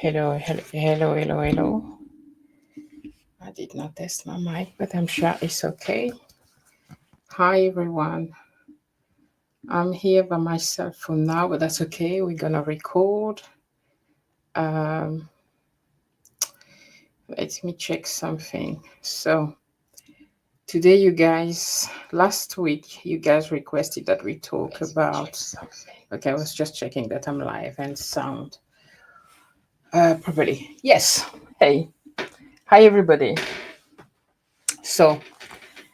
Hello, hello, hello, hello, hello. I did not test my mic, but I'm sure it's okay. Hi, everyone. I'm here by myself for now, but that's okay. We're gonna record. Um, Let me check something. So, today, you guys, last week, you guys requested that we talk about. Okay, I was just checking that I'm live and sound properly. Yes. Hey. Hi, everybody. So,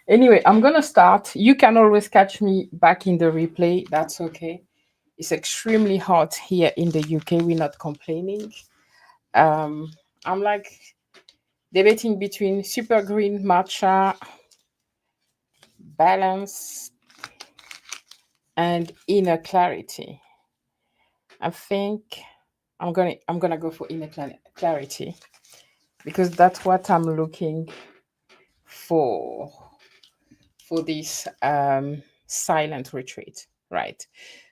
anyway, I'm gonna start. You can always catch me back in the replay. That's okay. It's extremely hot here in the UK. We're not complaining. Um, I'm like debating between super green matcha, balance, and inner clarity. I think I'm gonna go for clarity because that's what I'm looking for for this silent retreat, right?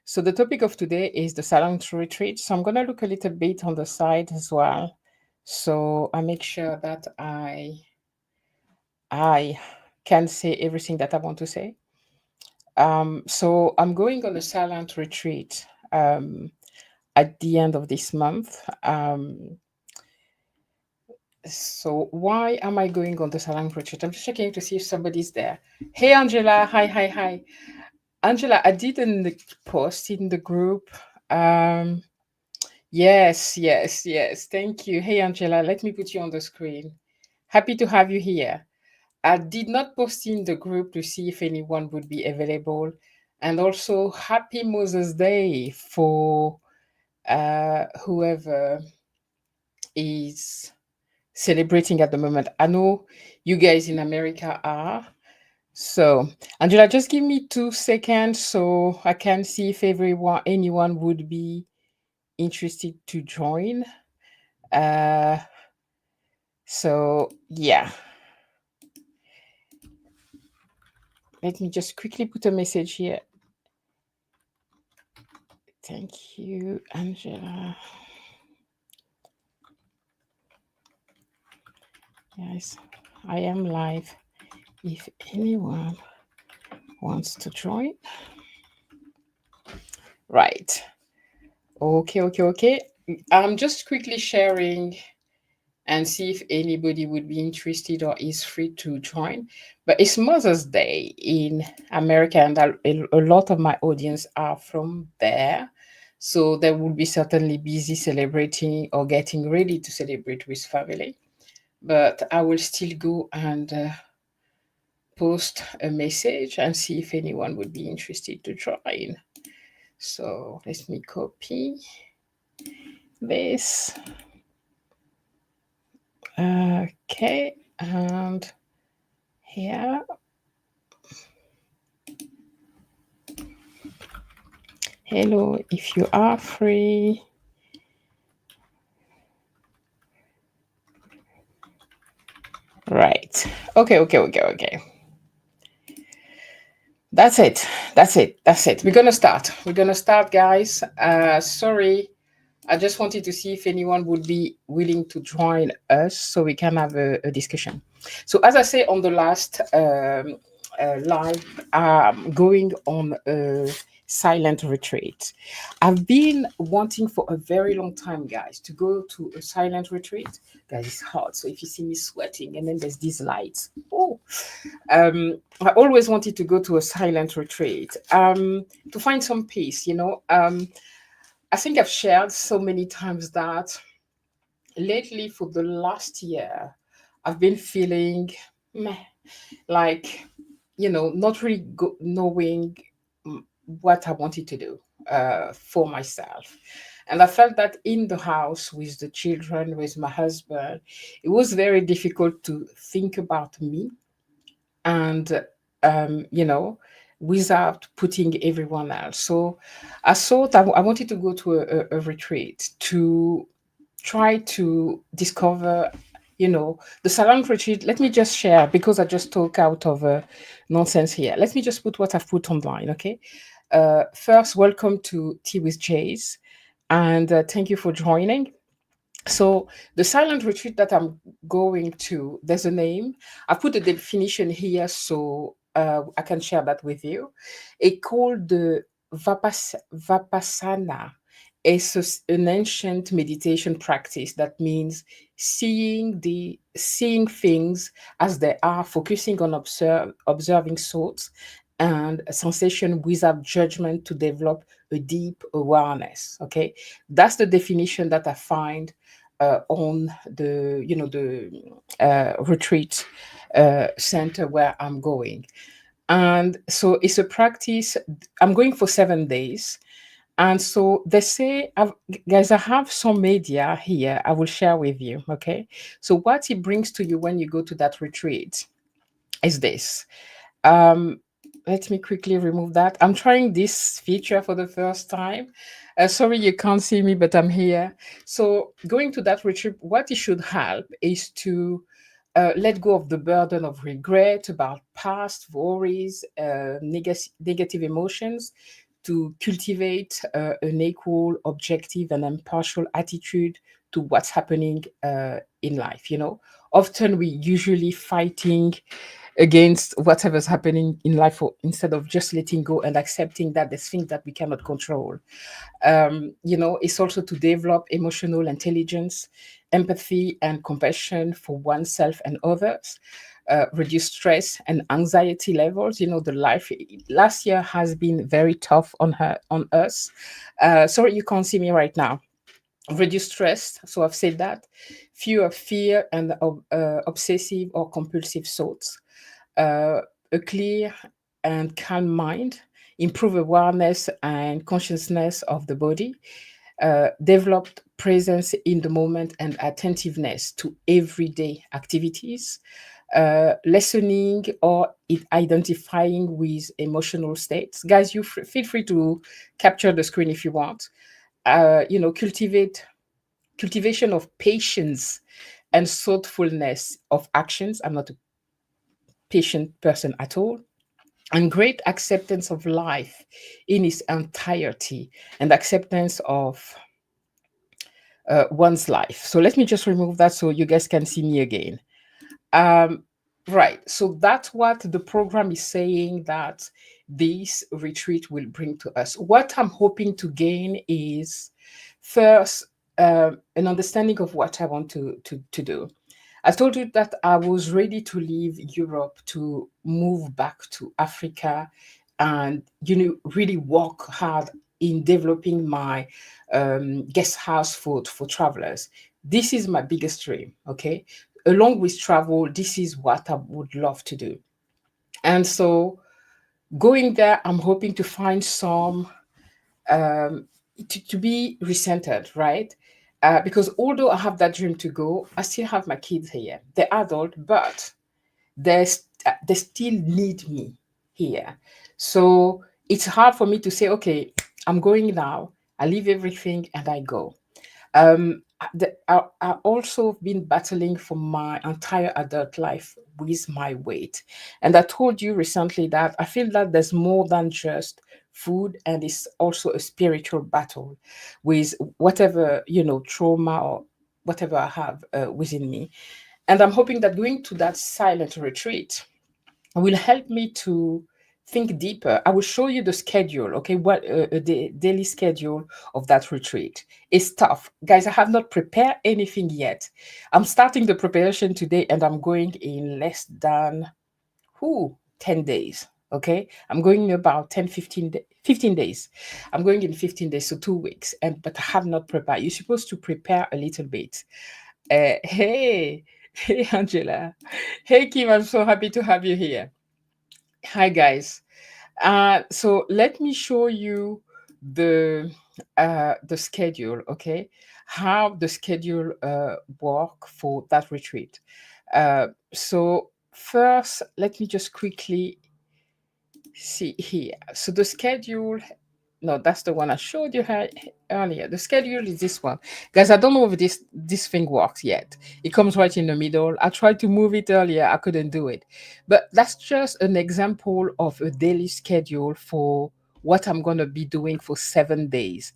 So the topic of today is the silent retreat. So I'm gonna look a little bit on the side as well. So I make sure that I can say everything that I want to say. So I'm going on a silent retreat at the end of this month. So why am I going on the silent retreat? I'm just checking to see if somebody's there. Hey Angela, hi, hi, hi. Angela, I didn't post in the group. Um, yes, yes, yes. Thank you. Hey, Angela, let me put you on the screen. Happy to have you here. I did not post in the group to see if anyone would be available. And also, happy Moses Day for whoever is celebrating at the moment. I know you guys in America are. So, Angela, just give me 2 seconds so I can see if anyone would be interested to join. Uh, so yeah, let me just quickly put a message here. Thank you, Angela. Yes, I am live. If anyone wants to join, right? Okay, okay, okay. I'm just quickly sharing and see if anybody would be interested or is free to join. But it's Mother's Day in America, and a lot of my audience are from there. So they will be certainly busy celebrating or getting ready to celebrate with family. But I will still go and post a message and see if anyone would be interested to join. So let me copy this. Okay, and here. Hello, if you are free. Right. Okay, okay, okay, okay. That's it. That's it. That's it. We're gonna start. We're gonna start, guys. Sorry. I just wanted to see if anyone would be willing to join us so we can have a discussion. So, as I say on the last live, going on a silent retreat. I've been wanting for a very long time, guys, to go to a silent retreat. Guys, it's hot. So, if you see me sweating and then there's these lights, oh, I always wanted to go to a silent retreat to find some peace, you know. I think I've shared so many times that lately, for the last year, I've been feeling meh, like, not really knowing what I wanted to do for myself. And I felt that in the house with the children, with my husband, it was very difficult to think about me and without putting everyone else. So I thought I wanted to go to a retreat to try to discover the silent retreat. Let me just share, because I just talk out of nonsense here. Let me just put what I've put online. Okay. First, welcome to Tea with Jase, and thank you for joining. So the silent retreat that I'm going to, there's a name. I put a definition here so I can share that with you. It called the Vipassana. It's an ancient meditation practice that means seeing things as they are, focusing on observing thoughts and a sensation without judgment to develop a deep awareness. Okay, that's the definition that I find on the retreat center where I'm going. And so it's a practice. I'm going for 7 days. And so they say, guys, I have some media here I will share with you. Okay. So, what it brings to you when you go to that retreat is this. Um, Let me quickly remove that. I'm trying this feature for the first time. Sorry, you can't see me, but I'm here. So, going to that retreat, what it should help is to let go of the burden of regret about past worries, negative emotions, to cultivate an equal, objective, and impartial attitude to what's happening in life. Often we usually fighting against whatever's happening in life, or instead of just letting go and accepting that there's things that we cannot control. It's also to develop emotional intelligence, empathy, and compassion for oneself and others. Reduce stress and anxiety levels. The life last year has been very tough on us. Sorry, you can't see me right now. Reduce stress. So I've said that. Fewer fear and obsessive or compulsive thoughts. uh, a clear and calm mind, improve awareness and consciousness of the body, developed presence in the moment and attentiveness to everyday activities, listening or identifying with emotional states. Guys, you feel free to capture the screen if you want. Cultivation of patience and thoughtfulness of actions. I'm not a patient person at all, and great acceptance of life in its entirety and acceptance of one's life. So let me just remove that so you guys can see me again. Um, right. So that's what the program is saying that this retreat will bring to us. What I'm hoping to gain is first an understanding of what I want to do. I told you that I was ready to leave Europe to move back to Africa and, really work hard in developing my guest house food for travelers. This is my biggest dream. Okay. Along with travel, this is what I would love to do. And so going there, I'm hoping to find some um, to be recentered, right? Because although I have that dream to go, I still have my kids here. They're adult, but they still need me here. So it's hard for me to say, okay, I'm going now. I leave everything and I go. I also been battling for my entire adult life with my weight. And I told you recently that I feel that there's more than just food, and it's also a spiritual battle with whatever, trauma or whatever I have within me. And I'm hoping that going to that silent retreat will help me to think deeper. I will show you the schedule, okay? What the daily schedule of that retreat is tough, guys. I have not prepared anything yet. I'm starting the preparation today, and I'm going in less than 10 days. Okay, I'm going in about 15 days. I'm going in 15 days, so 2 weeks. And but I have not prepared. You're supposed to prepare a little bit. Hey, hey, Angela. Hey, Kim. I'm so happy to have you here. Hi, guys. So let me show you the schedule, okay? How the schedule work for that retreat. So first, let me just quickly see here. So the schedule, no, that's the one I showed you earlier. The schedule is this one. Guys, I don't know if this thing works yet. It comes right in the middle. I tried to move it earlier. I couldn't do it. But that's just an example of a daily schedule for what I'm going to be doing for 7 days.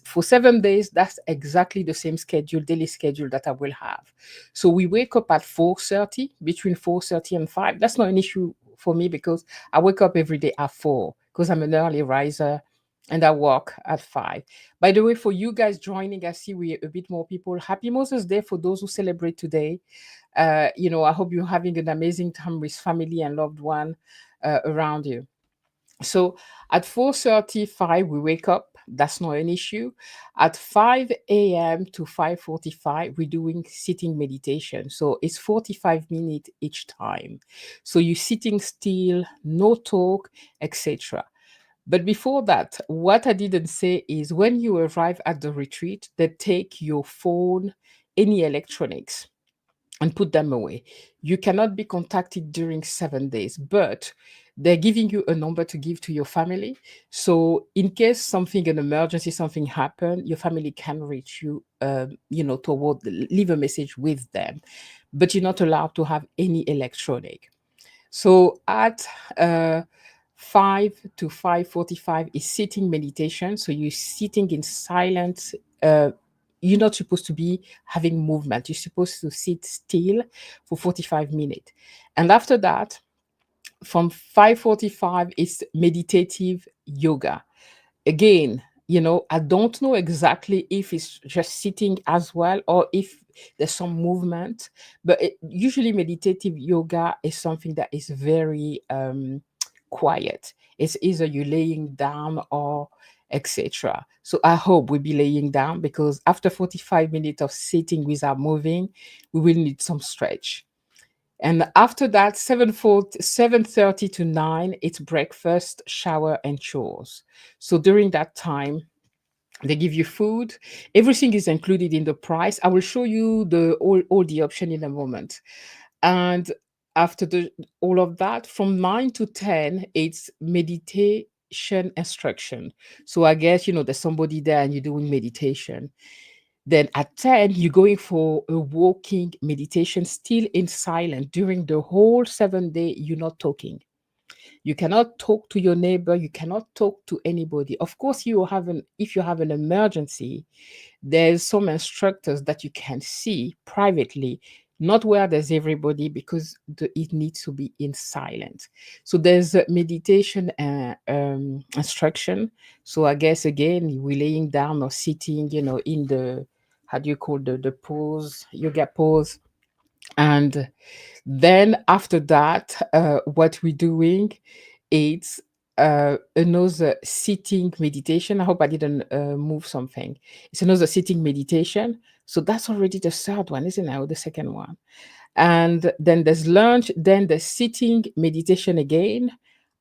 For 7 days, that's exactly the same schedule, daily schedule that I will have. So we wake up at 4:30, between 4:30 and 5. That's not an issue for me because I wake up every day at 4 because I'm an early riser and I work at 5. By the way, for you guys joining, I see we a bit more people. Happy Moses Day for those who celebrate today. I hope you're having an amazing time with family and loved one around you. So at 4:35 we wake up. That's not an issue. At 5 a.m. to 5:45 we're doing sitting meditation. So it's 45 minutes each time. So you're sitting still, no talk, etc. But before that, what I didn't say is when you arrive at the retreat, they take your phone, any electronics, and put them away. You cannot be contacted during 7 days, but they're giving you a number to give to your family. So in case something, an emergency, something happened, your family can reach you, leave a message with them, but you're not allowed to have any electronic. So at 5 to 5:45 is sitting meditation. So you're sitting in silence. You're not supposed to be having movement. You're supposed to sit still for 45 minutes. And after that, from 5:45 is meditative yoga. Again, I don't know exactly if it's just sitting as well or if there's some movement, but usually meditative yoga is something that is very quiet. It's either you're laying down or etc. So I hope we'll be laying down because after 45 minutes of sitting without moving, we will need some stretch. And after that, 7:30 to 9, it's breakfast, shower, and chores. So during that time, they give you food. Everything is included in the price. I will show you all the option in a moment. And after all of that, from 9 to 10, it's meditation instruction. So I guess, there's somebody there and you're doing meditation. Then at 10, you're going for a walking meditation, still in silence. During the whole 7 day, you're not talking. You cannot talk to your neighbor. You cannot talk to anybody. Of course, if you have an emergency, there's some instructors that you can see privately, not where there's everybody because it needs to be in silence. So there's a meditation instruction. So I guess again, we're laying down or sitting, in the, how do you call the pose, yoga pose. And then after that, what we're doing is another sitting meditation. I hope I didn't move something. It's another sitting meditation. So that's already the third one, isn't it? Or the second one. And then there's lunch, then the sitting meditation again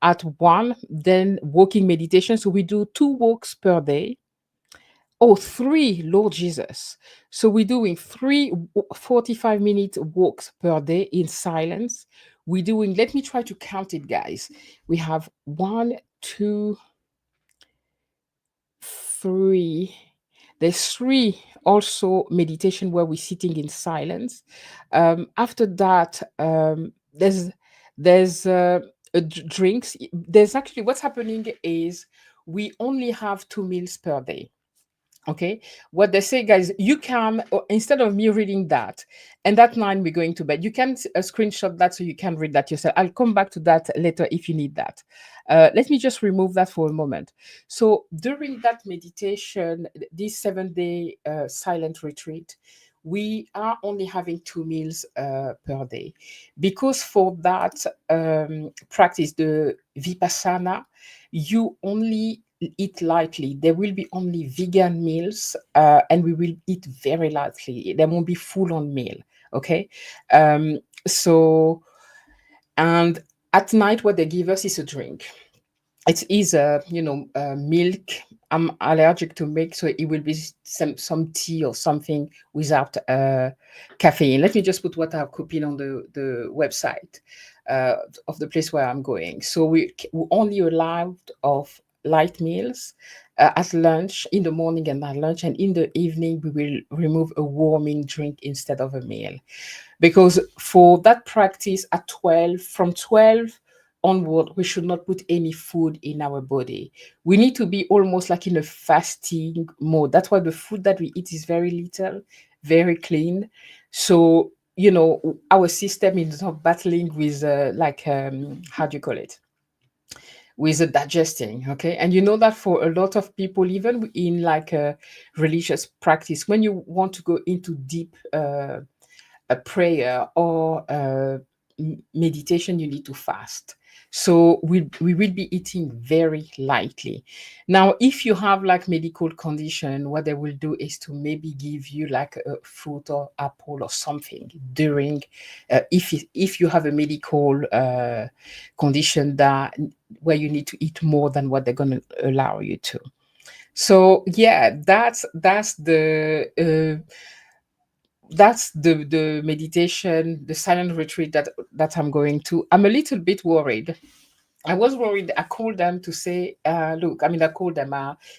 at 1, then walking meditation. So we do 2 walks per day. Oh, three, Lord Jesus. So we're doing 45-minute walks per day in silence. We're doing, let me try to count it, guys. We have 1, 2, 3. There's 3 also meditation where we're sitting in silence. After that, there's drinks. There's actually what's happening is we only have 2 meals per day. Okay, what they say, guys, you can, instead of me reading that, and that 9 we're going to bed, you can screenshot that so you can read that yourself. I'll come back to that later if you need that. Let me just remove that for a moment. So during that meditation, this 7 day silent retreat, we are only having 2 meals per day because for that practice, the Vipassana, you only eat lightly. There will be only vegan meals, and we will eat very lightly. There won't be full on meal. Okay. So, and at night, what they give us is a drink. It's either, milk. I'm allergic to milk, so it will be some tea or something without caffeine. Let me just put what I've copied on the website of the place where I'm going. So we only allowed of light meals at lunch, in the morning and at lunch, and in the evening we will remove a warming drink instead of a meal, because for that practice at 12, from 12 onward, we should not put any food in our body. We need to be almost like in a fasting mode. That's why the food that we eat is very little, very clean. So, our system is not battling with, how do you call it? With the digesting. Okay. And you know that for a lot of people, even in like a religious practice, when you want to go into deep a prayer or meditation, you need to fast. So we will be eating very lightly. Now, if you have like medical condition, what they will do is to maybe give you like a fruit or apple or something during, if you have a medical condition that where you need to eat more than what they're going to allow you to. So yeah, that's the meditation, the silent retreat that I'm going to. I'm a little bit worried. I was worried. I called them to say, look, I mean, I called them,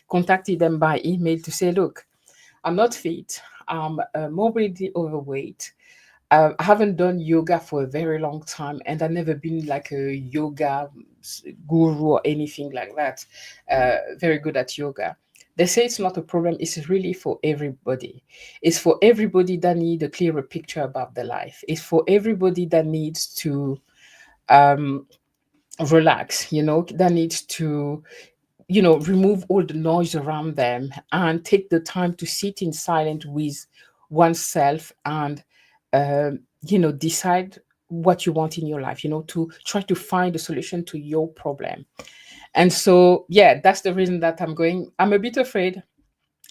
contacted them by email to say, look, I'm not fit. I'm morbidly overweight. I haven't done yoga for a very long time, and I've never been like a yoga guru or anything like that. Very good at yoga. They say it's not a problem. It's really for everybody. It's for everybody that need a clearer picture about their life. It's for everybody that needs to um, relax. That needs to remove all the noise around them and take the time to sit in silence with oneself and decide what you want in your life, to try to find a solution to your problem. And so yeah, that's the reason that I'm going. I'm a bit afraid.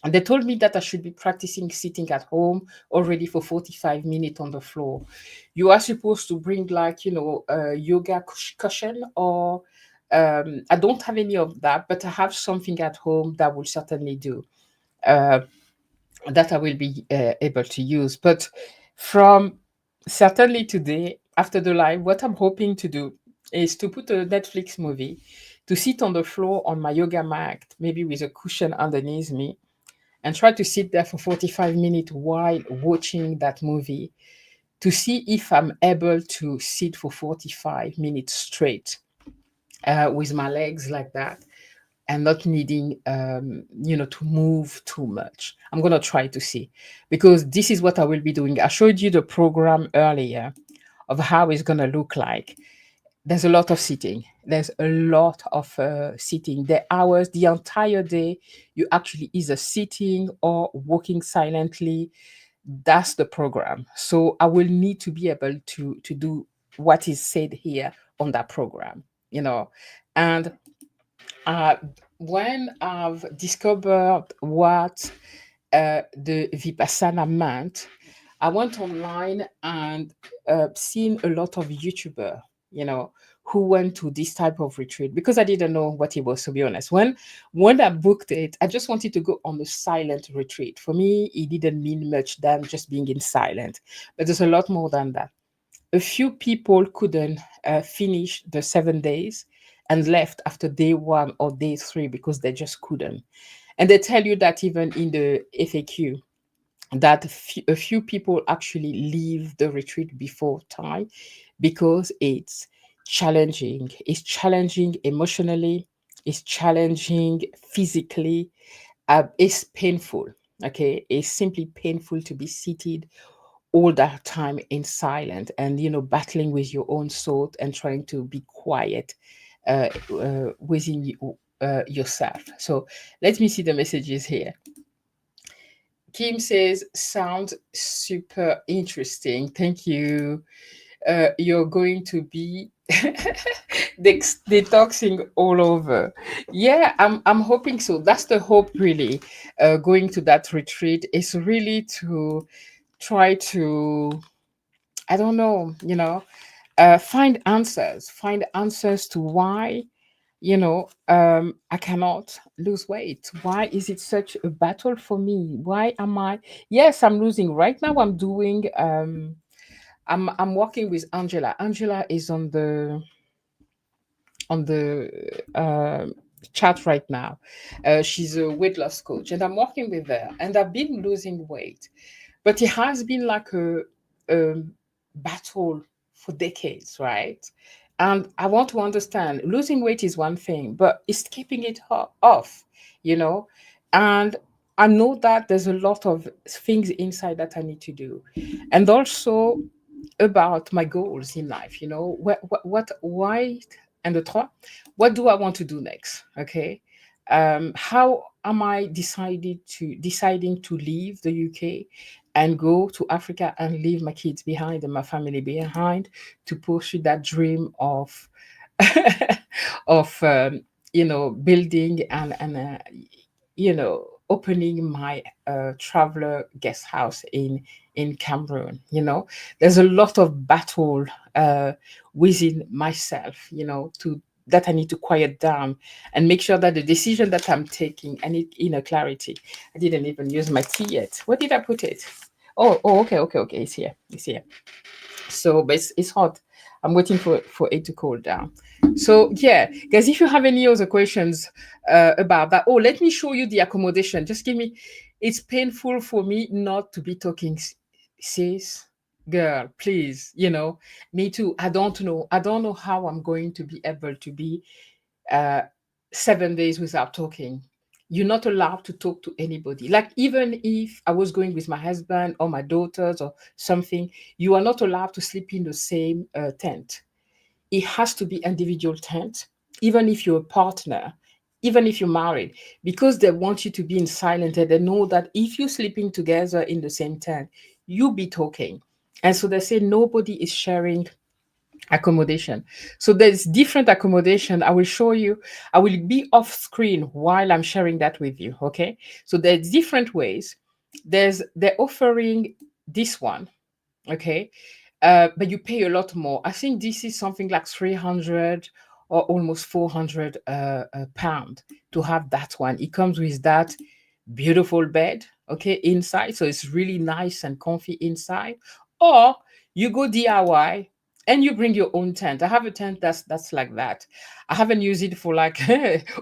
And they told me that I should be practicing sitting at home already for 45 minutes on the floor. You are supposed to bring like, a yoga cushion or I don't have any of that, but I have something at home that will certainly do. Uh, that I will be able to use. But from certainly today, after the live, what I'm hoping to do is to put a Netflix movie, to sit on the floor on my yoga mat, maybe with a cushion underneath me, and try to sit there for 45 minutes while watching that movie to see if I'm able to sit for 45 minutes straight with my legs like that and not needing to move too much. I'm going to try to see, because this is what I will be doing. I showed you the program earlier of how it's going to look like. There's a lot of sitting. There's a lot of sitting. The hours, the entire day, you actually either sitting or walking silently. That's the program. So I will need to be able to do what is said here on that program, and uh, when I've discovered what the Vipassana meant, I went online and seen a lot of YouTuber, you know, who went to this type of retreat because I didn't know what it was, to be honest. When I booked it, I just wanted to go on a silent retreat. For me, it didn't mean much than just being in silent, but there's a lot more than that. A few people couldn't finish the 7 days and left after day one or day three because they just couldn't. And they tell you that even in the FAQ, that a few people actually leave the retreat before time because it's challenging. It's challenging emotionally, it's challenging physically, it's painful. Okay, it's simply painful to be seated all that time in silent and battling with your own thought and trying to be quiet within yourself. So let me see the messages here. Kim says, sounds super interesting. Thank you. You're going to be detoxing all over. Yeah, I'm hoping so. That's the hope, really. Going to that retreat is really to try to, I don't know, find answers to why I cannot lose weight. Why is it such a battle for me? Why am I? Yes, I'm losing. Right now I'm doing I'm working with Angela. Angela is on the chat right now. She's a weight loss coach and I'm working with her and I've been losing weight. But it has been like a battle for decades, right? And I want to understand losing weight is one thing, but it's keeping it off, you know? And I know that there's a lot of things inside that I need to do. And also about my goals in life, why, and the trois, what do I want to do next? Okay. How am I deciding to leave the UK and go to Africa and leave my kids behind and my family behind to pursue that dream of of building and opening my traveler guest house in Cameroon. There's a lot of battle within myself, to that I need to quiet down and make sure that the decision that I'm taking, I need inner clarity. I didn't even use my tea yet. Where did I put it? Oh, okay. It's here. It's here. So, but it's hot. I'm waiting for it to cool down. So yeah, guys, if you have any other questions about that, oh, let me show you the accommodation. Just give me. It's painful for me not to be talking, sis, girl. Please, me too. I don't know. I don't know how I'm going to be able to be uh, 7 days without talking. You're not allowed to talk to anybody. Like, even if I was going with my husband or my daughters or something, you are not allowed to sleep in the same tent. It has to be individual tent, even if you're a partner, even if you're married, because they want you to be in silence, and they know that if you're sleeping together in the same tent, you'll be talking. And so they say nobody is sharing accommodation. So there's different accommodation. I will show you. I will be off screen while I'm sharing that with you. Okay. So there's different ways. They're offering this one. Okay. But you pay a lot more. I think this is something like 300 or almost 400 pound to have that one. It comes with that beautiful bed, okay, inside. So it's really nice and comfy inside. Or you go DIY and you bring your own tent. I have a tent that's like that. I haven't used it for like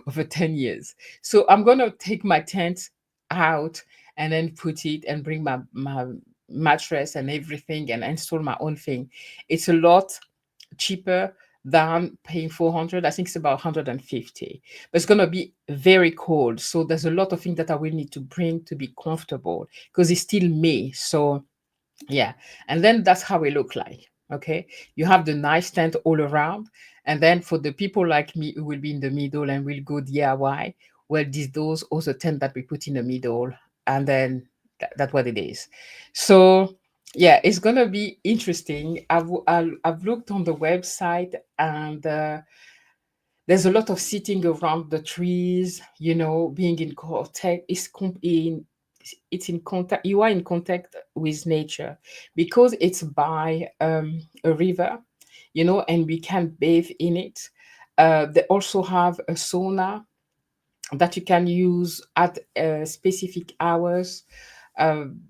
over 10 years. So I'm gonna take my tent out and then put it and bring my mattress and everything and install my own thing. It's a lot cheaper than paying 400. I think it's about 150. But it's going to be very cold. So there's a lot of things that I will need to bring to be comfortable because it's still May. So yeah. And then that's how it look like. Okay. You have the nice tent all around. And then for the people like me who will be in the middle and will go DIY, well, those also tent that we put in the middle. And then that's what it is. So yeah, it's gonna be interesting. I've looked on the website, and there's a lot of sitting around the trees, being in contact. It's in contact. You are in contact with nature because it's by a river, and we can bathe in it. They also have a sauna that you can use at specific hours.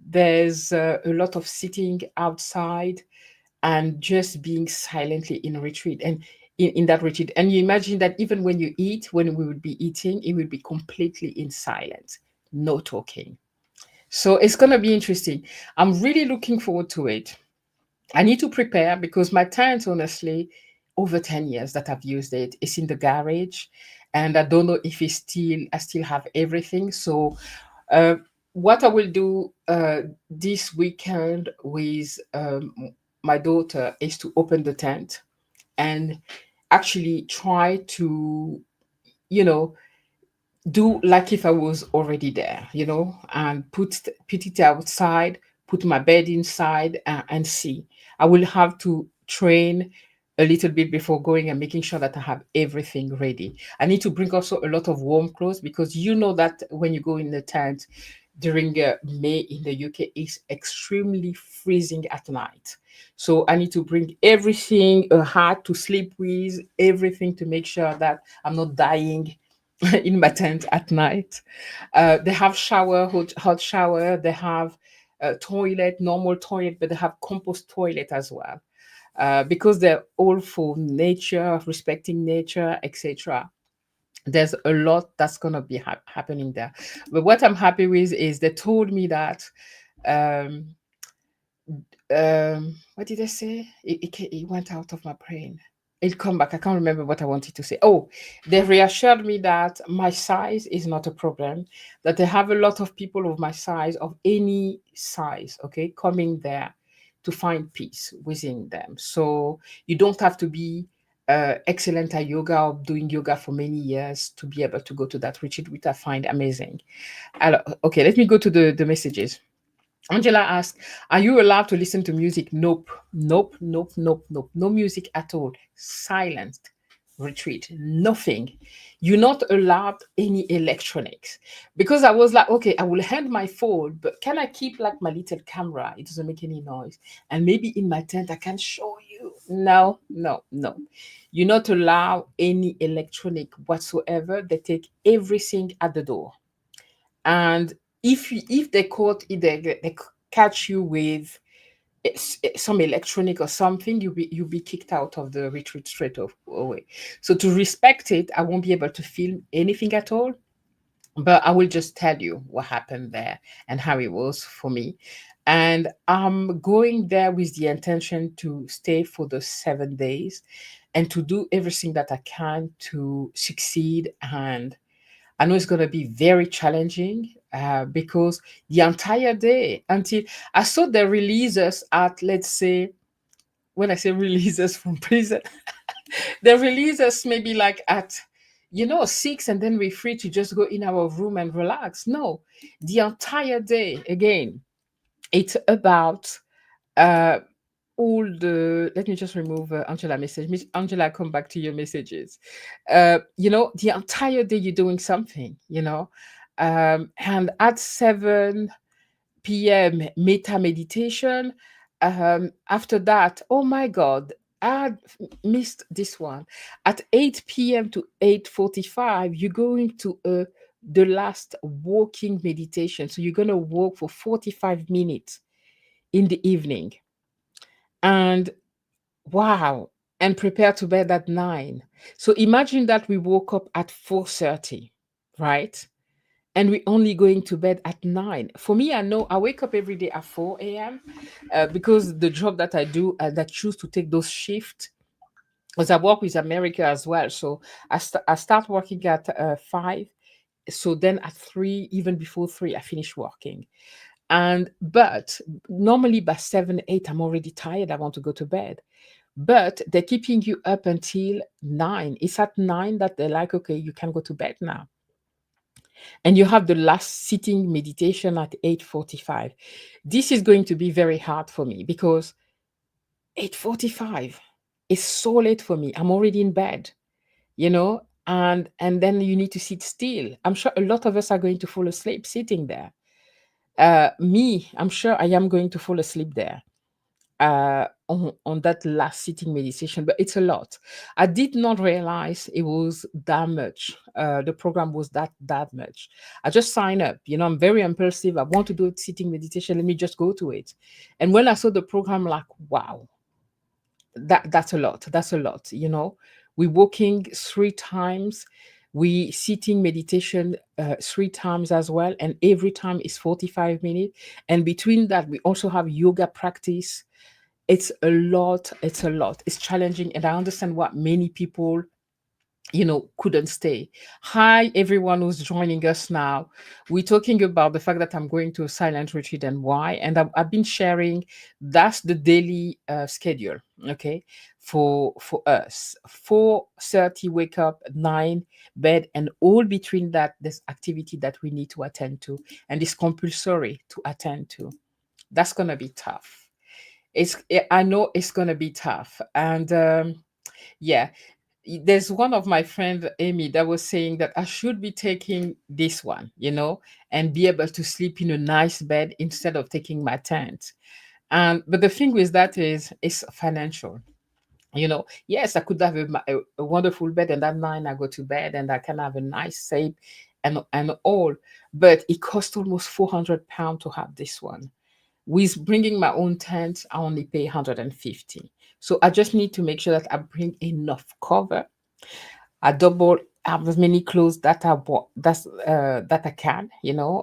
There's a lot of sitting outside and just being silently in retreat and in that retreat. And you imagine that even when you eat, when we would be eating, it will be completely in silence, no talking. So it's going to be interesting. I'm really looking forward to it. I need to prepare because my tent, honestly, over 10 years that I've used it, it's in the garage. And I don't know if I still have everything. So uh, what I will do this weekend with my daughter is to open the tent and actually try to, you know, do like if I was already there, and put it outside, put my bed inside, and see. I will have to train a little bit before going and making sure that I have everything ready. I need to bring also a lot of warm clothes because you know that when you go in the tent during May in the UK, it's extremely freezing at night. So I need to bring everything, a hat to sleep with, everything to make sure that I'm not dying in my tent at night. They have hot shower. They have toilet, normal toilet, but they have compost toilet as well. Because they're all for nature, respecting nature, etc. There's a lot that's gonna be happening there. But what I'm happy with is they told me that. Um, what did I say? It went out of my brain. it come back. I can't remember what I wanted to say. Oh, they reassured me that my size is not a problem, that they have a lot of people of my size, of any size, okay, coming there to find peace within them. So you don't have to be excellent at yoga or doing yoga for many years to be able to go to that retreat, which I find amazing. Okay, let me go to the messages. Angela asked, are you allowed to listen to music? Nope, nope, nope, nope, nope. No music at all. Silenced retreat, nothing. You're not allowed any electronics. Because I was like, okay, I will hand my phone, but can I keep like my little camera? It doesn't make any noise. And maybe in my tent, I can show you. No, no, no. You're not allowed any electronic whatsoever. They take everything at the door. And if they caught they catch you with some electronic or something, you'll be kicked out of the retreat straight away. So to respect it, I won't be able to film anything at all, but I will just tell you what happened there and how it was for me. And I'm going there with the intention to stay for the 7 days and to do everything that I can to succeed. And I know it's going to be very challenging because the entire day until I saw the releases at, let's say, when I say releases from prison, the releases maybe like at, 6, and then we're free to just go in our room and relax. No, the entire day, again, it's about uh, all the, let me just remove Angela message. Miss Angela, come back to your messages. The entire day you're doing something, and at 7 p.m. meta meditation. After that, oh my God, I missed this one. At 8 p.m. to 8:45, you're going to the last walking meditation. So you're gonna walk for 45 minutes in the evening. And wow, and prepare to bed at 9. So imagine that we woke up at 4:30, right? And we're only going to bed at 9. For me, I know I wake up every day at 4 a.m. Because the job that I do, that choose to take those shifts, because I work with America as well. So I start working at 5. So then at 3, even before 3, I finish working. And but normally by 7, 8, I'm already tired. I want to go to bed, but they're keeping you up until 9. It's at 9 that they're like, okay, you can go to bed now. And you have the last sitting meditation at 8:45. This is going to be very hard for me because 8:45 is so late for me. I'm already in bed, and then you need to sit still. I'm sure a lot of us are going to fall asleep sitting there. Me, I'm sure I am going to fall asleep there on that last sitting meditation, but it's a lot. I did not realize it was that much. The program was that much. I just sign up. I'm very impulsive. I want to do sitting meditation. Let me just go to it. And when I saw the program, like, wow, that's a lot. That's a lot. We walking 3 times. We sitting meditation 3 times as well, and every time is 45 minutes. And between that, we also have yoga practice. It's a lot. It's a lot. It's challenging. And I understand what many people, couldn't stay. Hi, everyone who's joining us now. We're talking about the fact that I'm going to a silent retreat and why. And I've been sharing that's the daily schedule, okay, for us. 4:30 wake up, 9 bed, and all between that, there's activity that we need to attend to, and it's compulsory to attend to. That's gonna be tough. I know it's gonna be tough, and yeah, there's one of my friend Amy that was saying that I should be taking this one, and be able to sleep in a nice bed instead of taking my tent. And but the thing with that is it's financial. Yes, I could have a wonderful bed, and at 9 I go to bed and I can have a nice sleep and all, but it costs almost £400 to have this one. With bringing my own tent, I only pay 150. So I just need to make sure that I bring enough cover. I double have as many clothes that I can.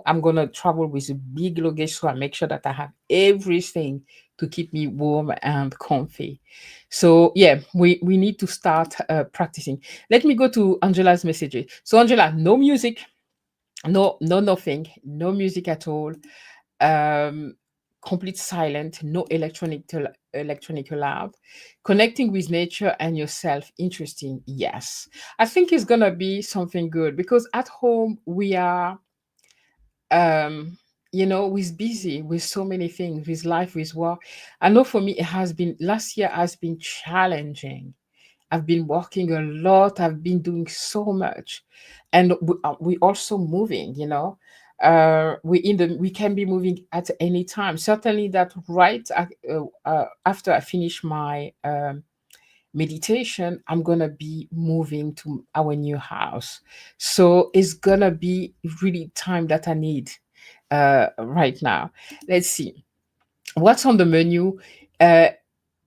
I'm gonna travel with a big luggage, so I make sure that I have everything to keep me warm and comfy. So yeah, we need to start practicing. Let me go to Angela's messages. So Angela, no music, no nothing, no music at all. um Complete silent, no electronic loud. Connecting with nature and yourself, interesting. Yes, I think it's gonna be something good, because at home we are, um we're busy with so many things, with life, with work. I know for me, it has been, last year has been challenging. I've been working a lot. I've been doing so much, and we also moving. We can be moving at any time. Certainly, that after I finish my meditation, I'm gonna be moving to our new house. So it's gonna be really time that I need right now. Let's see what's on the menu. Uh,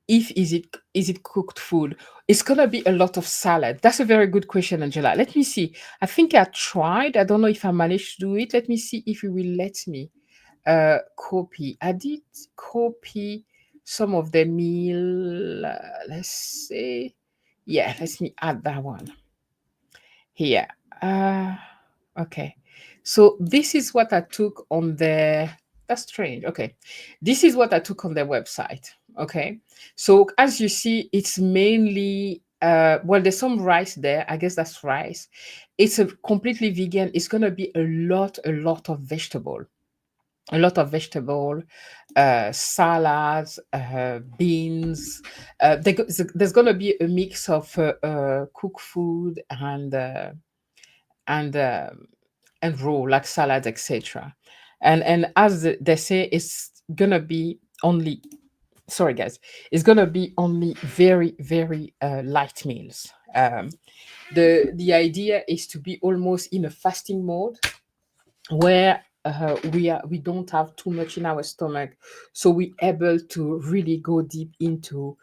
if is it cooked food? It's gonna be a lot of salad. That's a very good question, Angela. Let me see. I think I tried. I don't know if I managed to do it. Let me see if it will let me copy. I did copy some of the meal. Let's see. Yeah, let me add that one here. Uh, okay. So this is what I took on their. That's strange. Okay. This is what I took on their website. Okay. So as you see, it's mainly well, there's some rice there. I guess that's rice. It's a completely vegan. It's gonna be a lot of vegetable. A lot of vegetable, salads, beans. There's going to be a mix of cooked food and and raw, like salads, etc. And as they say, it's gonna be only. Sorry, guys. It's gonna be only very very light meals. The idea is to be almost in a fasting mode, where we don't have too much in our stomach, so we're able to really go deep into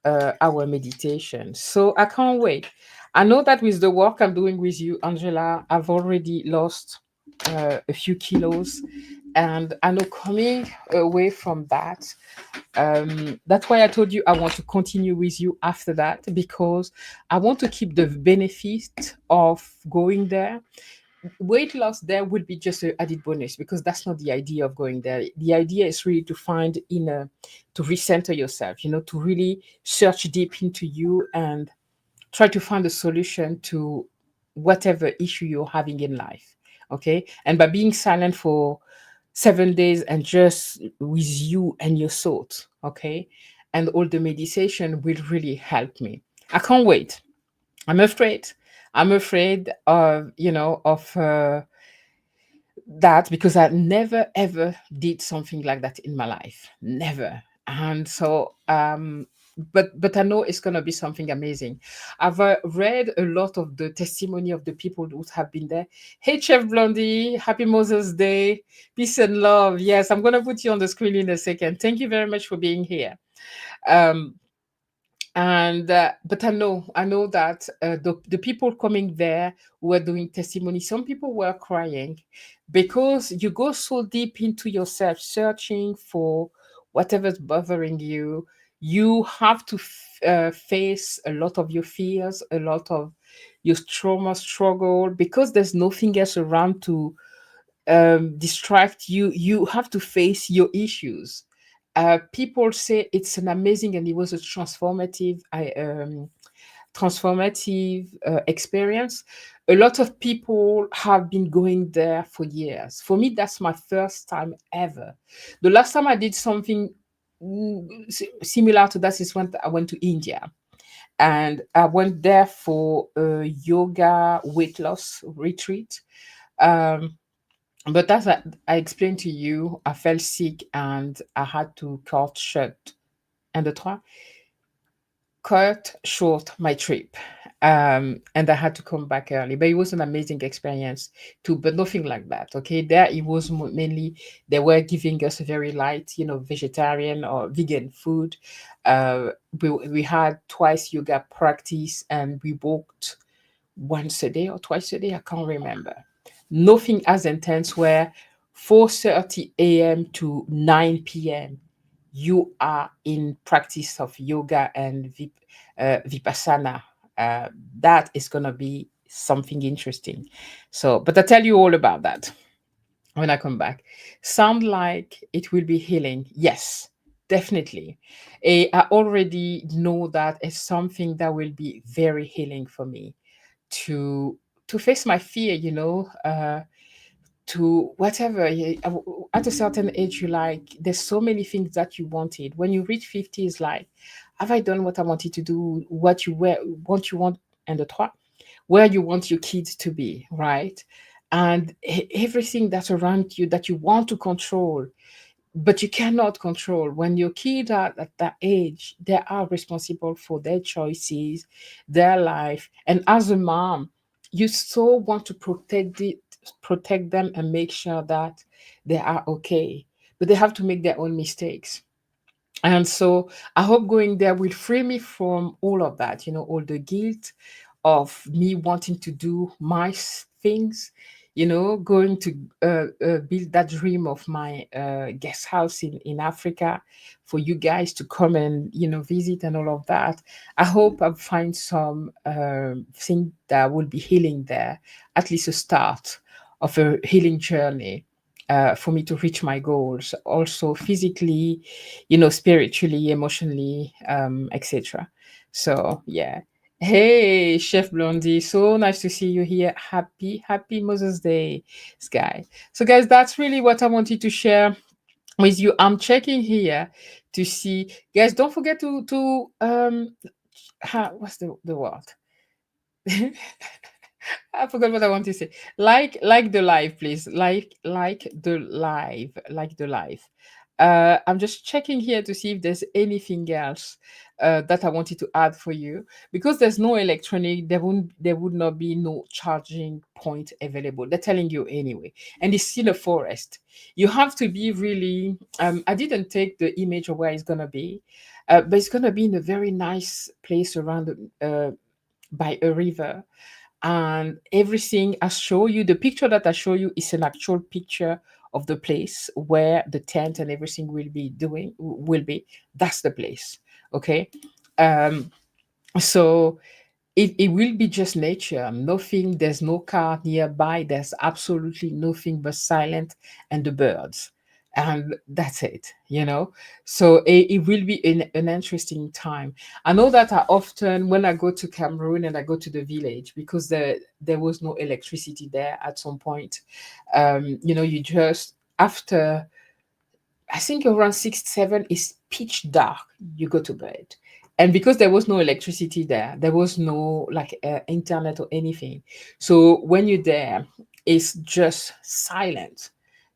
our meditation. So I can't wait. I know that with the work I'm doing with you, Angela, I've already lost a few kilos, and I know coming away from that, that's why I told you I want to continue with you after that, because I want to keep the benefit of going there. Weight loss there would be just an added bonus, because that's not the idea of going there. The idea is really to find inner, to recenter yourself, to really search deep into you and try to find a solution to whatever issue you're having in life. Okay. And by being silent for 7 days and just with you and your thoughts, okay, and all the meditation will really help me. I can't wait. I'm afraid. I'm afraid of, that, because I never ever did something like that in my life. Never. And so, but I know it's gonna be something amazing. I've read a lot of the testimony of the people who have been there. Hey, Chef Blondie, happy Mother's Day, peace and love. Yes, I'm gonna put you on the screen in a second. Thank you very much for being here. Um, and but I know that the people coming there were doing testimony. Some people were crying, because you go so deep into yourself, searching for whatever's bothering you. You have to face a lot of your fears, a lot of your trauma struggle, because there's nothing else around to distract you. You have to face your issues. People say it's an amazing, and it was a transformative experience. A lot of people have been going there for years. For me, that's my first time ever. The last time I did something similar to that is when I went to India, and I went there for a yoga weight loss retreat. Um, but as I explained to you, I fell sick and I had to and the trois, cut short my trip. And I had to come back early. But it was an amazing experience too, but nothing like that. Okay. There it was mainly they were giving us a very light, vegetarian or vegan food. We had twice yoga practice, and we walked once a day or twice a day. I can't remember. Nothing as intense where 4:30 a.m. to 9 p.m. you are in practice of yoga and Vipassana. That is going to be something interesting. So, but I'll tell you all about that when I come back. Sound like it will be healing. Yes, definitely. I already know that it's something that will be very healing for me to face my fear, to whatever at a certain age. You like, there's so many things that you wanted when you reach 50. Is like, have I done what I wanted to do, what you were what you want, and the trois, where you want your kids to be, right? And everything that's around you that you want to control, but you cannot control. When your kids are at that age, they are responsible for their choices, their life. And as a mom, you so want to protect them and make sure that they are okay, but they have to make their own mistakes. And so I hope going there will free me from all of that, all the guilt of me wanting to do my things, going to build that dream of my guest house in Africa for you guys to come and, visit and all of that. I hope I find some thing that will be healing there, at least a start of a healing journey. For me to reach my goals, also physically, spiritually, emotionally, etc. So yeah. Hey, Chef Blondie, so nice to see you here. Happy Mother's Day, Sky. So, guys, that's really what I wanted to share with you. I'm checking here to see, guys. Don't forget what's the word? I forgot what I want to say. Like the live, please. Like the live. I'm just checking here to see if there's anything else that I wanted to add for you. Because there's no electronic, there would not be no charging point available. They're telling you anyway. And it's in a forest. You have to be really I didn't take the image of where it's gonna be, but it's gonna be in a very nice place around by a river. And everything I show you, the picture that I show you is an actual picture of the place where the tent and everything will be. That's the place. Okay. um so it will be just nature. Nothing, there's no car nearby, there's absolutely nothing but silent and the birds. And that's it. So it will be an interesting time. I know that I often, when I go to Cameroon and I go to the village, because there was no electricity there at some point. You just, after, I think around 6, 7 is pitch dark. You go to bed. And because there was no electricity there was no like internet or anything. So when you're there, it's just silent.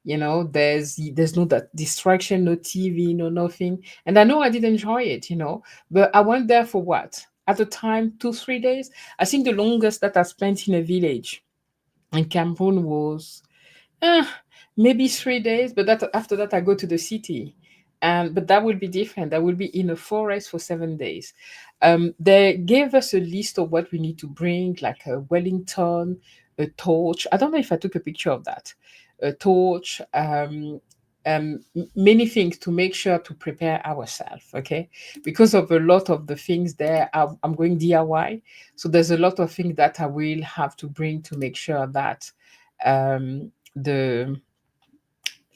There's no that distraction, no TV, no nothing. And I know I did enjoy it. But I went there for what? At the time, 2, 3 days. I think the longest that I spent in a village in Cameroon was uh, maybe 3 days, but that after that I go to the city. And but that will be different. That will be in a forest for 7 days. They gave us a list of what we need to bring, like a Wellington, a torch. I don't know if I took a picture of that. A torch, many things to make sure to prepare ourselves. Okay, because of a lot of the things there, I'm going DIY, so there's a lot of things that I will have to bring to make sure that the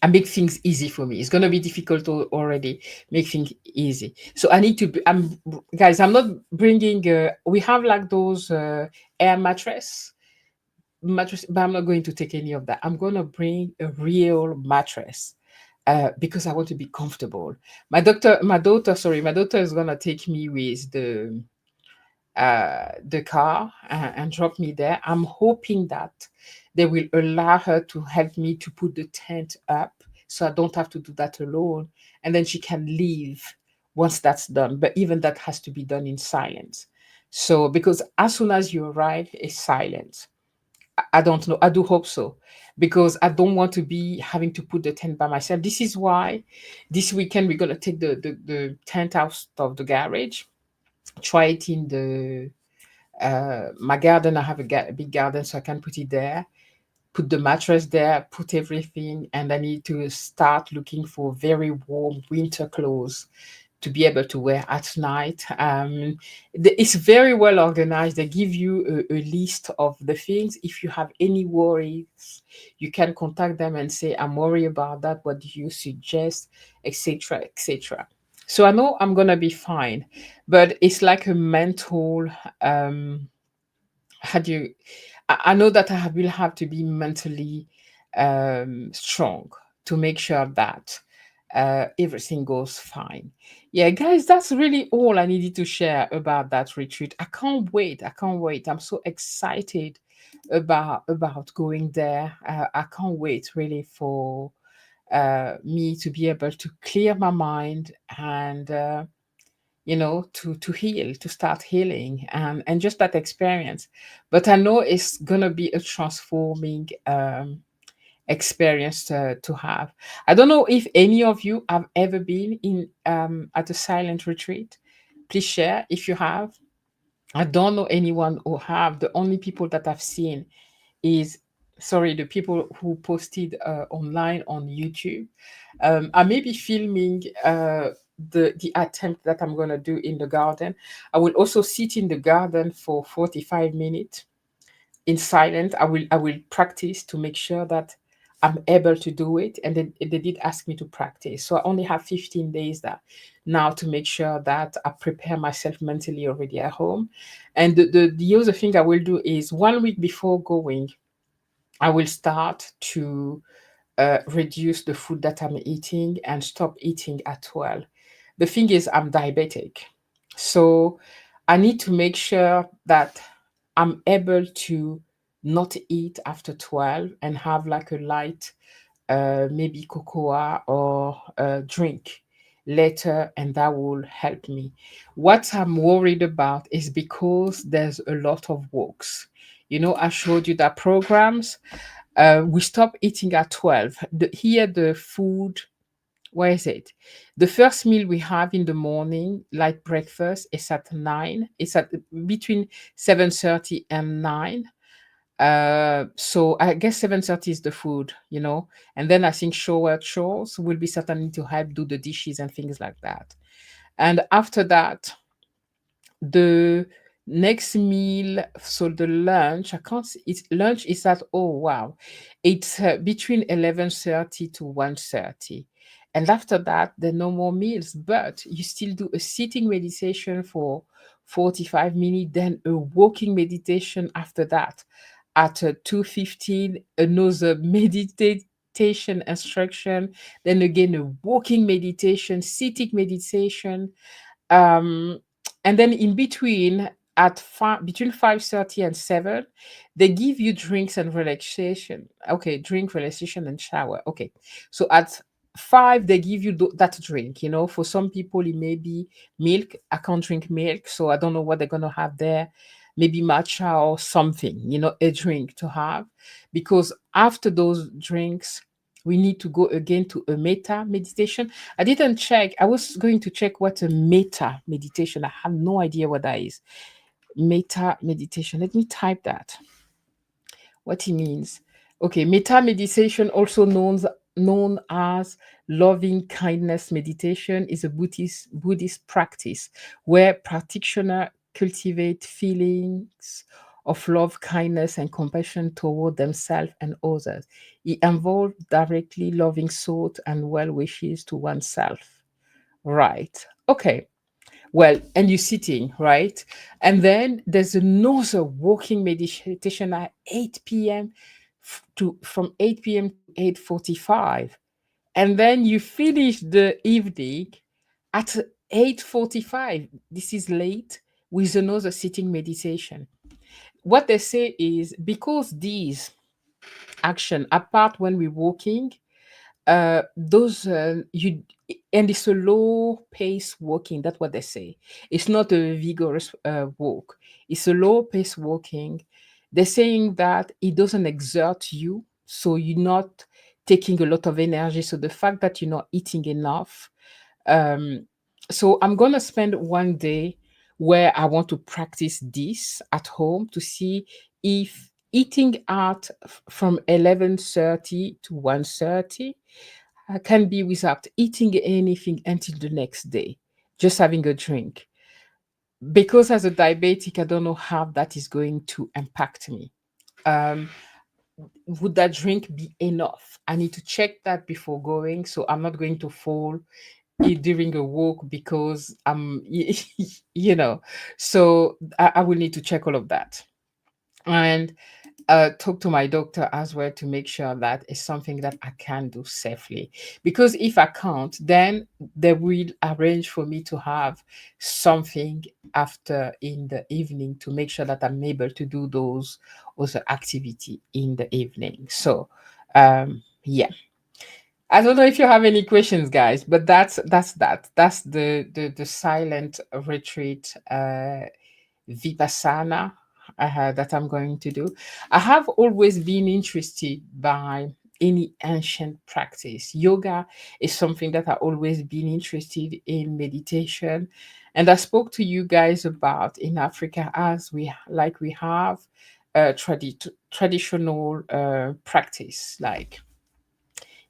I make things easy for me. It's gonna be difficult to already make things easy. So I need to. I'm guys. I'm not bringing. We have like those air mattress, but I'm not going to take any of that. I'm gonna bring a real mattress. Because I want to be comfortable. My daughter is gonna take me with the car and drop me there. I'm hoping that they will allow her to help me to put the tent up so I don't have to do that alone. And then she can leave once that's done. But even that has to be done in silence. So, because as soon as you arrive, it's silence. I don't know. I do hope so, because I don't want to be having to put the tent by myself. This is why this weekend we're going to take the tent out of the garage, try it in My garden, I have a big garden, so I can put it there, put the mattress there, put everything, and I need to start looking for very warm winter clothes to be able to wear at night. It's very well organized. They give you a list of the things. If you have any worries, you can contact them and say, "I'm worried about that. What do you suggest?" etc. etc. So I know I'm gonna be fine, but it's like a mental. How do you I know that will have to be mentally strong to make sure that everything goes fine. Yeah, guys, that's really all I needed to share about that retreat. I can't wait. I can't wait. I'm so excited about going there. I can't wait really for me to be able to clear my mind and to heal, to start healing, and just that experience. But I know it's gonna be a transforming experience to have. I don't know if any of you have ever been in at a silent retreat. Please share if you have. I don't know anyone who have. The only people that I've seen is, sorry, the people who posted online on YouTube. I may be filming the attempt that I'm gonna do in the garden. I will also sit in the garden for 45 minutes in silence. I will practice to make sure that I'm able to do it. And they did ask me to practice. So I only have 15 days that now to make sure that I prepare myself mentally already at home. And the other thing I will do is 1 week before going, I will start to reduce the food that I'm eating and stop eating at 12. The thing is, I'm diabetic. So I need to make sure that I'm able to not eat after 12 and have like a light, maybe cocoa or drink later, and that will help me. What I'm worried about is because there's a lot of walks. I showed you that programs, we stop eating at 12. Here, the food, where is it? The first meal we have in the morning, like breakfast, is at 9. It's at between 7:30 and 9. So I guess 7:30 is the food. And then I think shower chores will be certainly to help do the dishes and things like that. And after that, the next meal, so the lunch, I can't see, it's lunch is at, oh wow, it's between 11:30 to 1:30. And after that, there are no more meals, but you still do a sitting meditation for 45 minutes, then a walking meditation after that at 2:15, another meditation instruction, then again a walking meditation, sitting meditation, um and then in between, between 5:30 and 7, they give you drinks and relaxation. Okay, drink, relaxation, and shower. Okay, so at 5 they give you that drink. For some people it may be milk. I can't drink milk, so I don't know what they're gonna have there. Maybe matcha or something, a drink to have. Because after those drinks, we need to go again to a meta meditation. I didn't check. I was going to check what a meta meditation. I have no idea what that is. Meta meditation. Let me type that. What he means. Okay, meta meditation, also known as loving kindness meditation, is a Buddhist practice where practitioner cultivate feelings of love, kindness, and compassion toward themselves and others. It involves directly loving thought and well wishes to oneself. Right. Okay. Well, and you're sitting, right? And then there's another walking meditation at 8 p.m. to from 8 p.m. to 8:45. And then you finish the evening at 8:45. This is late, with another sitting meditation. What they say is because these action apart when we're walking, those you and it's a low pace walking. That's what they say. It's not a vigorous walk. It's a low pace walking. They're saying that it doesn't exert you, so you're not taking a lot of energy. So the fact that you're not eating enough, um so I'm gonna spend one day where I want to practice this at home to see if eating out from 11:30 to 1:30 can be without eating anything until the next day, just having a drink. Because as a diabetic, I don't know how that is going to impact me. Um, would that drink be enough? I need to check that before going, so I'm not going to fall during a walk because I'm, you know. So I will need to check all of that. And talk to my doctor as well to make sure that it's something that I can do safely. Because if I can't, then they will arrange for me to have something after in the evening to make sure that I'm able to do those other activity in the evening. So, yeah. I don't know if you have any questions, guys, but that's the silent retreat Vipassana that I'm going to do. I have always been interested by any ancient practice. Yoga is something that I've always been interested in, meditation. And I spoke to you guys about in Africa as we have traditional practice like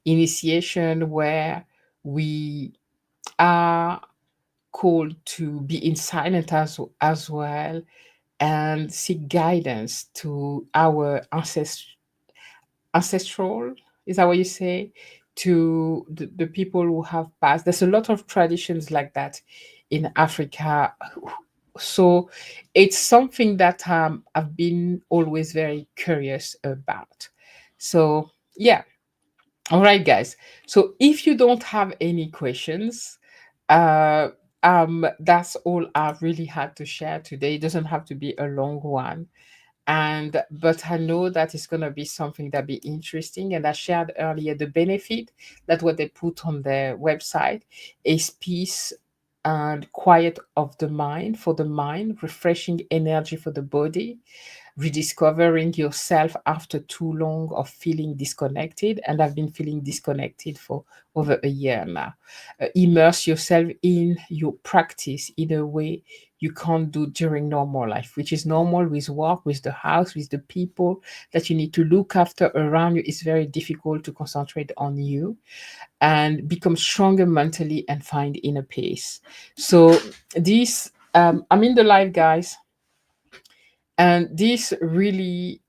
initiation where we are called to be in silence as well and seek guidance to our ancestral, is that what you say, to the people who have passed. There's a lot of traditions like that in Africa. So it's something that I've been always very curious about. So yeah. All right, guys. So if you don't have any questions, uh, that's all I really had to share today. It doesn't have to be a long one. And but I know that it's gonna be something that be interesting. And I shared earlier the benefit that what they put on their website is peace and quiet of the mind for the mind, refreshing energy for the body, rediscovering yourself after too long of feeling disconnected. And I've been feeling disconnected for over a year now. Immerse yourself in your practice in a way you can't do during normal life, which is normal with work, with the house, with the people that you need to look after around you. It's very difficult to concentrate on you and become stronger mentally and find inner peace. So this I'm in the live, guys, and this really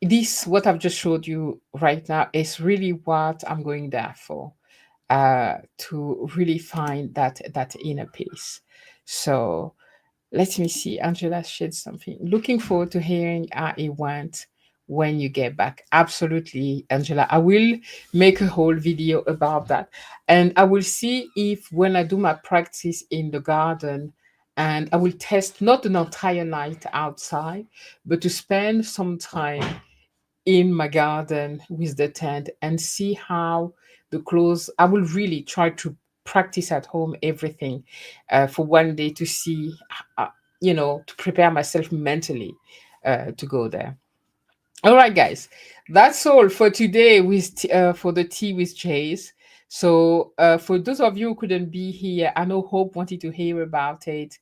this what I've just showed you right now is really what I'm going there for, to really find that inner peace. So let me see. Angela shared something. Looking forward to hearing how it went when you get back. Absolutely, Angela. I will make a whole video about that. And I will see if when I do my practice in the garden, and I will test not an entire night outside, but to spend some time in my garden with the tent and see how the clothes. I will really try to practice at home everything for one day to see, uh, to prepare myself mentally to go there. All right, guys, that's all for today with for the tea with Jase. So for those of you who couldn't be here, I know Hope wanted to hear about it.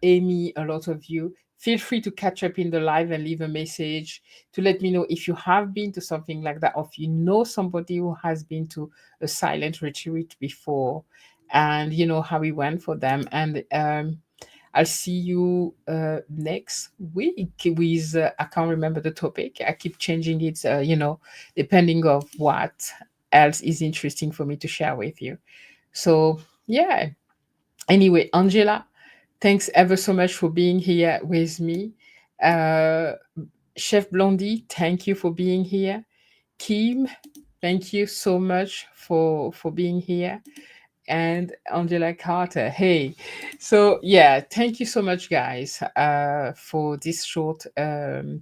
Amy, a lot of you. Feel free to catch up in the live and leave a message to let me know if you have been to something like that, or if you know somebody who has been to a silent retreat before, and you know how it went for them. And I'll see you next week with I can't remember the topic. I keep changing it, depending of what else is interesting for me to share with you. So yeah. Anyway, Angela, thanks ever so much for being here with me. Uh, Chef Blondie, thank you for being here. Kim, thank you so much for being here, and Angela Carter. Hey, so yeah, thank you so much, guys, for this short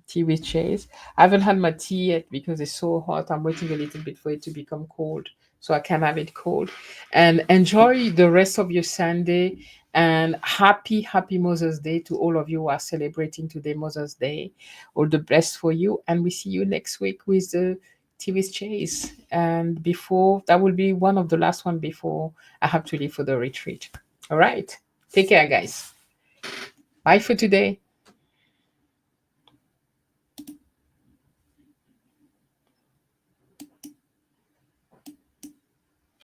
tea with Chase. I haven't had my tea yet because it's so hot. I'm waiting a little bit for it to become cold so I can have it cold. And enjoy the rest of your Sunday. And happy Mother's Day to all of you who are celebrating today, Mother's Day. All the best for you. And we see you next week with the tea with Chase. And before, that will be one of the last one before I have to leave for the retreat. All right. Take care, guys. Bye for today.